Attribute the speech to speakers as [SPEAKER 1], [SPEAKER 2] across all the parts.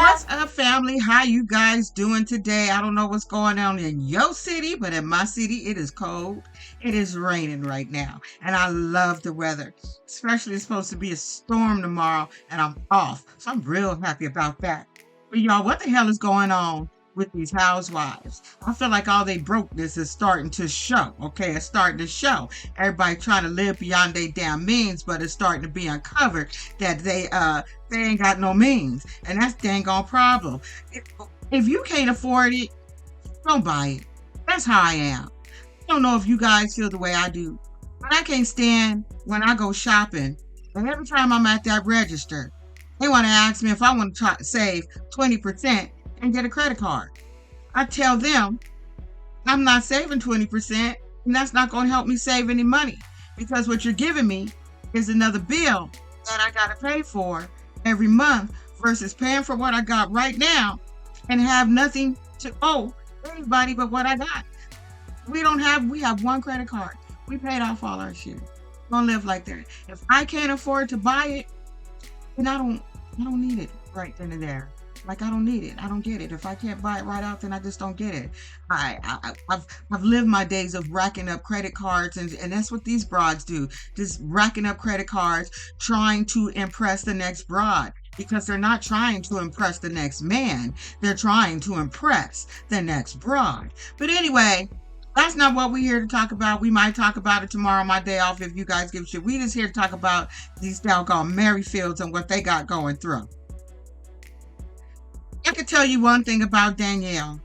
[SPEAKER 1] What's up, family? How you guys doing today? I don't know what's going on in your city, but in my city, it is cold. It is raining right now, and I love the weather. Especially, it's supposed to be a storm tomorrow, and I'm off, so I'm real happy about that. But y'all, what the hell is going on with these housewives? I feel like all they brokenness is starting to show. Okay, it's starting to show. Everybody trying to live beyond their damn means, but it's starting to be uncovered that they ain't got no means, and that's dang on problem. If you can't afford it, don't buy it. That's how I am. I don't know if you guys feel the way I do, but I can't stand when I go shopping, and every time I'm at that register, they want to ask me if I want to try to save 20% and get a credit card. I tell them I'm not saving 20%, and that's not going to help me save any money, because what you're giving me is another bill that I got to pay for every month versus paying for what I got right now and have nothing to owe anybody but what I got. We have one credit card. We paid off all our shit. Don't live like that. If I can't afford to buy it, then I don't need it right then and there. Like, I don't need it. I don't get it. If I can't buy it right out, then I just don't get it. I've lived my days of racking up credit cards, and that's what these broads do. Just racking up credit cards, trying to impress the next broad. Because they're not trying to impress the next man. They're trying to impress the next broad. But anyway, that's not what we're here to talk about. We might talk about it tomorrow, my day off, if you guys give a shit. We just here to talk about these doggone Merrifields and what they got going through. I can tell you one thing about Danielle.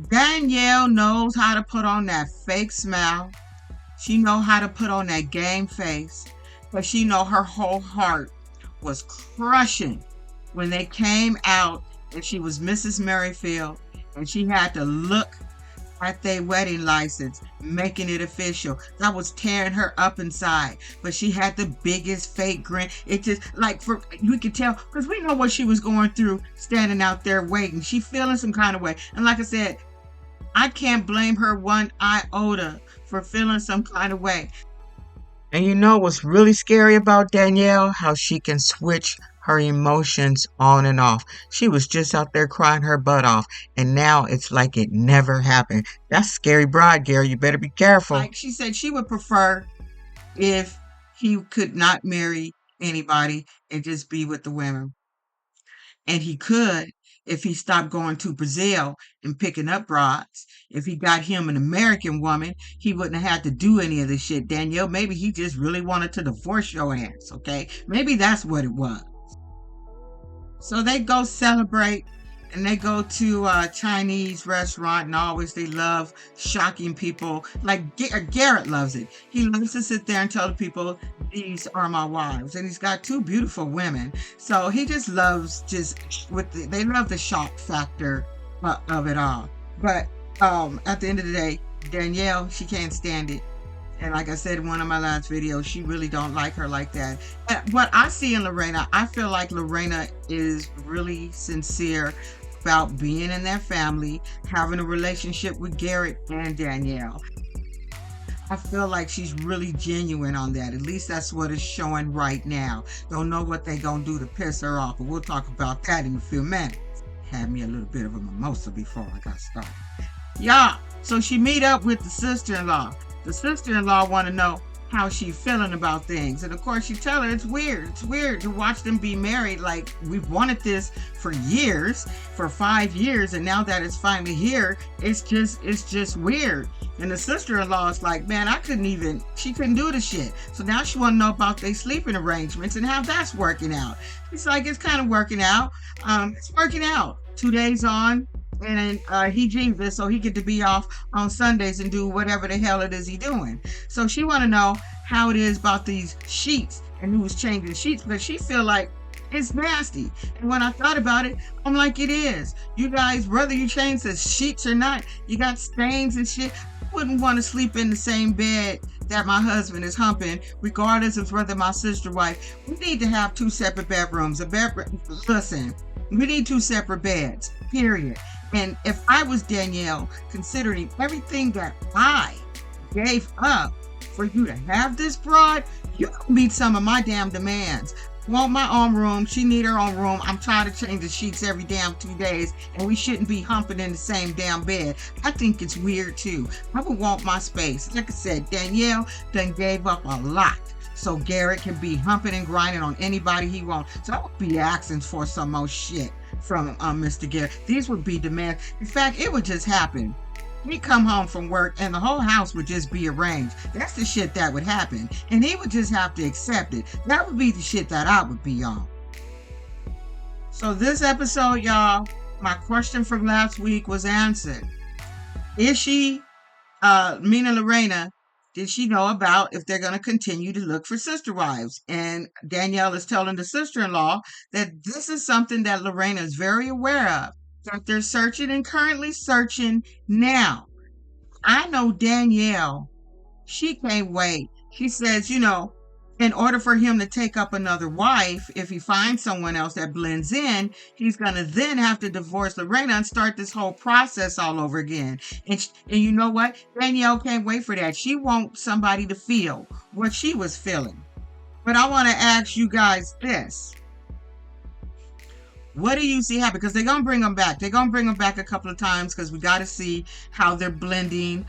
[SPEAKER 1] Danielle knows how to put on that fake smile. She knows how to put on that game face. But she know her whole heart was crushing when they came out and she was Mrs. Merrifield and she had to look at their wedding license, making it official. That was tearing her up inside. But she had the biggest fake grin. It just, we could tell, because we know what she was going through standing out there waiting. She feeling some kind of way. And like I said, I can't blame her one iota for feeling some kind of way. And you know what's really scary about Danielle? How she can switch her emotions on and off. She was just out there crying her butt off, and now it's like it never happened. That's scary bride, Gary. You better be careful. Like she said, she would prefer if he could not marry anybody and just be with the women. And he could if he stopped going to Brazil and picking up broads. If he got him an American woman, he wouldn't have had to do any of this shit. Danielle, maybe he just really wanted to divorce your ass, okay? Maybe that's what it was. So they go celebrate, and they go to a Chinese restaurant, and always they love shocking people. Like Garrett loves it. He loves to sit there and tell the people, these are my wives. And he's got two beautiful women. So he just loves they love the shock factor of it all. But at the end of the day, Danielle, she can't stand it. And like I said in one of my last videos, she really don't like her like that. And what I see in Lorena, I feel like Lorena is really sincere about being in their family, having a relationship with Garrett and Danielle. I feel like she's really genuine on that. At least that's what it's showing right now. Don't know what they're going to do to piss her off, but we'll talk about that in a few minutes. Had me a little bit of a mimosa before I got started. Yeah, so she meet up with the sister-in-law. The sister-in-law want to know how she feeling about things. And of course, she tell her it's weird. It's weird to watch them be married. Like, we've wanted this for years, for 5 years. And now that it's finally here, it's just weird. And the sister-in-law is like, man, she couldn't do the shit. So now she want to know about their sleeping arrangements and how that's working out. It's like, it's kind of working out. It's working out. 2 days on. And he Jesus, so he get to be off on Sundays and do whatever the hell it is he doing. So she want to know how it is about these sheets and who's changing sheets, because she feel like it's nasty. And when I thought about it, I'm like, it is. You guys, whether you change the sheets or not, you got stains and shit. I wouldn't want to sleep in the same bed that my husband is humping, regardless of whether my sister wife. We need to have 2 separate bedrooms. Listen, we need 2 separate beds, period. And if I was Danielle, considering everything that I gave up for you to have this broad, you don't meet some of my damn demands. want my own room. She need her own room. I'm tired of changing sheets every damn 2 days, and we shouldn't be humping in the same damn bed. I think it's weird too. I would want my space. Like I said, Danielle done gave up a lot so Garrett can be humping and grinding on anybody he wants. So I would be asking for some more shit from Mr. Garrett. These would be demands. In fact, it would just happen. He'd come home from work and the whole house would just be arranged. That's the shit that would happen. And he would just have to accept it. That would be the shit that I would be on. So this episode, y'all, my question from last week was answered. Is she, Mina Lorena, did she know about if they're going to continue to look for sister wives? And Danielle is telling the sister-in-law that this is something that Lorena is very aware of, that they're searching and currently searching now. I know Danielle, she can't wait. She says, in order for him to take up another wife, if he finds someone else that blends in, he's going to then have to divorce Lorena and start this whole process all over again. And you know what? Danielle can't wait for that. She wants somebody to feel what she was feeling. But I want to ask you guys this. What do you see happen? Because they're going to bring them back. They're going to bring them back a couple of times because we got to see how they're blending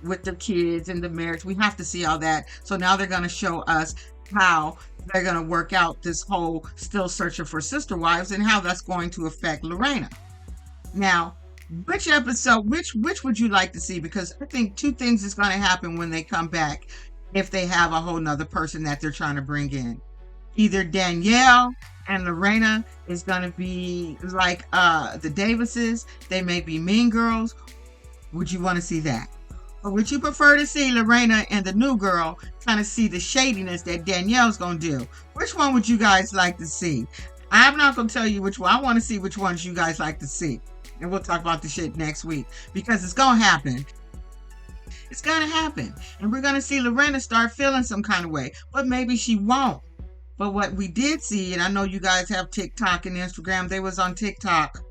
[SPEAKER 1] with the kids and the marriage. We have to see all that. So now they're going to show us how they're going to work out this whole still searching for sister wives and how that's going to affect Lorena. Now, which episode, which would you like to see? Because I think two things is going to happen when they come back if they have a whole nother person that they're trying to bring in. Either Danielle and Lorena is going to be like the Davises. They may be mean girls. Would you want to see that? Or would you prefer to see Lorena and the new girl kind of see the shadiness that Danielle's going to do? Which one would you guys like to see? I'm not going to tell you which one. I want to see which ones you guys like to see. And we'll talk about the shit next week because it's going to happen. It's going to happen. And we're going to see Lorena start feeling some kind of way. But maybe she won't. But what we did see, and I know you guys have TikTok and Instagram, they was on TikTok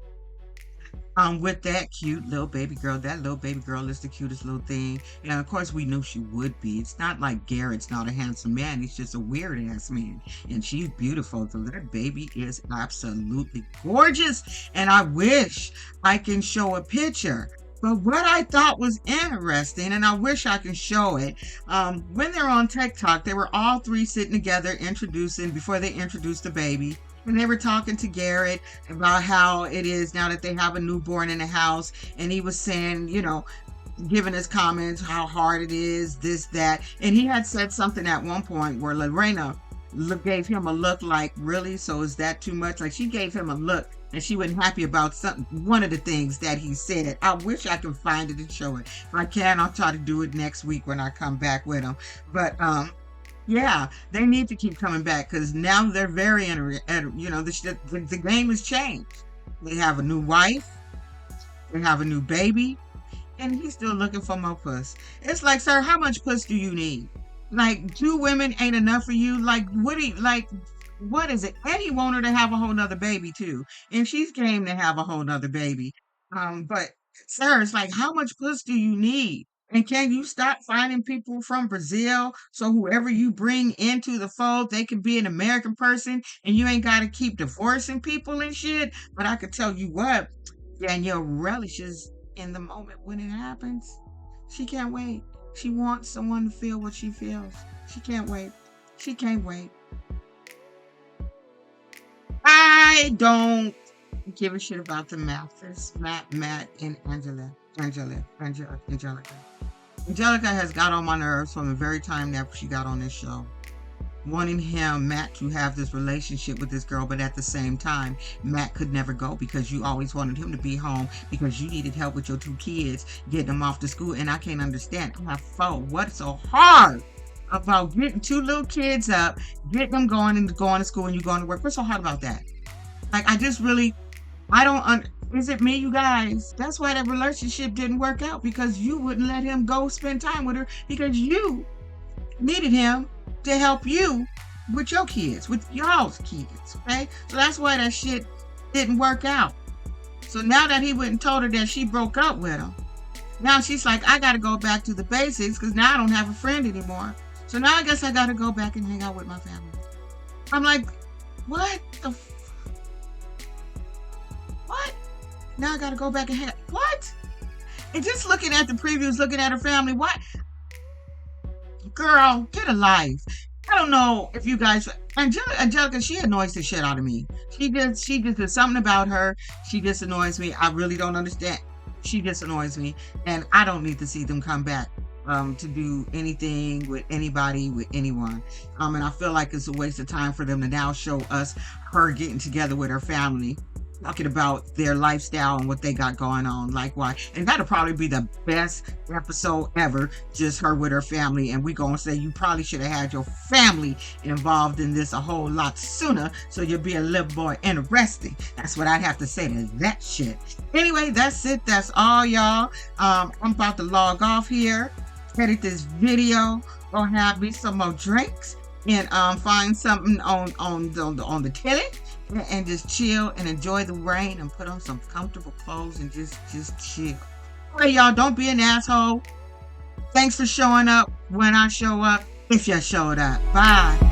[SPEAKER 1] with that cute little baby girl. That little baby girl is the cutest little thing. And of course we knew she would be. It's not like Garrett's not a handsome man. He's just a weird ass man. And she's beautiful. So that baby is absolutely gorgeous. And I wish I can show a picture. But what I thought was interesting, and I wish I could show it, when they're on TikTok, they were all three sitting together before they introduced the baby. And they were talking to Garrett about how it is now that they have a newborn in the house. And he was saying, giving his comments, how hard it is, this, that. And he had said something at one point where Lorena gave him a look like, really? So is that too much? Like she gave him a look. And she wasn't happy about one of the things that he said. I wish I could find it and show it. If I can, I'll try to do it next week when I come back with him. But yeah, they need to keep coming back because now they're very the game has changed. They have a new wife, they have a new baby, and he's still looking for more puss. It's like, sir, how much puss do you need? Like 2 women ain't enough for you? Like what is it? And he want her to have a whole nother baby too. And she's game to have a whole nother baby. But sir, it's like, how much puss do you need? And can you stop finding people from Brazil so whoever you bring into the fold, they can be an American person and you ain't got to keep divorcing people and shit? But I could tell you what, Danielle relishes in the moment when it happens. She can't wait. She wants someone to feel what she feels. She can't wait. She can't wait. I don't give a shit about the Mathis, Matt, and Angelica. Angelica has got on my nerves from the very time that she got on this show. Wanting Matt, to have this relationship with this girl, but at the same time, Matt could never go because you always wanted him to be home because you needed help with your 2 kids, getting them off to school, and I can't understand. I have fun. What's so hard about getting 2 little kids up, getting them going to school and you going to work? What's so hard about that? Like, is it me, you guys? That's why that relationship didn't work out, because you wouldn't let him go spend time with her because you needed him to help you with your kids, with y'all's kids, okay? So that's why that shit didn't work out. So now that he went and told her that she broke up with him, now she's like, I got to go back to the basics because now I don't have a friend anymore. So now I guess I got to go back and hang out with my family. I'm like, what the what? Now I gotta go back and what? And just looking at the previews, looking at her family, what? Girl, get a life. I don't know if you guys, Angelica, she annoys the shit out of me. She just there's something about her. She just annoys me. I really don't understand. She just annoys me, and I don't need to see them come back to do anything with anybody, with anyone. And I feel like it's a waste of time for them to now show us her getting together with her family, talking about their lifestyle and what they got going on. Likewise, and that'll probably be the best episode ever, just her with her family. And we gonna say you probably should have had your family involved in this a whole lot sooner, so you'll be a little more interesting. That's what I'd have to say to that shit. Anyway, that's it. That's all, y'all. I'm about to log off here, edit this video, gonna have me some more drinks, and find something on the telly, and just chill and enjoy the rain and put on some comfortable clothes and just chill. Hey, y'all, don't be an asshole. Thanks for showing up when I show up, if you showed up. Bye.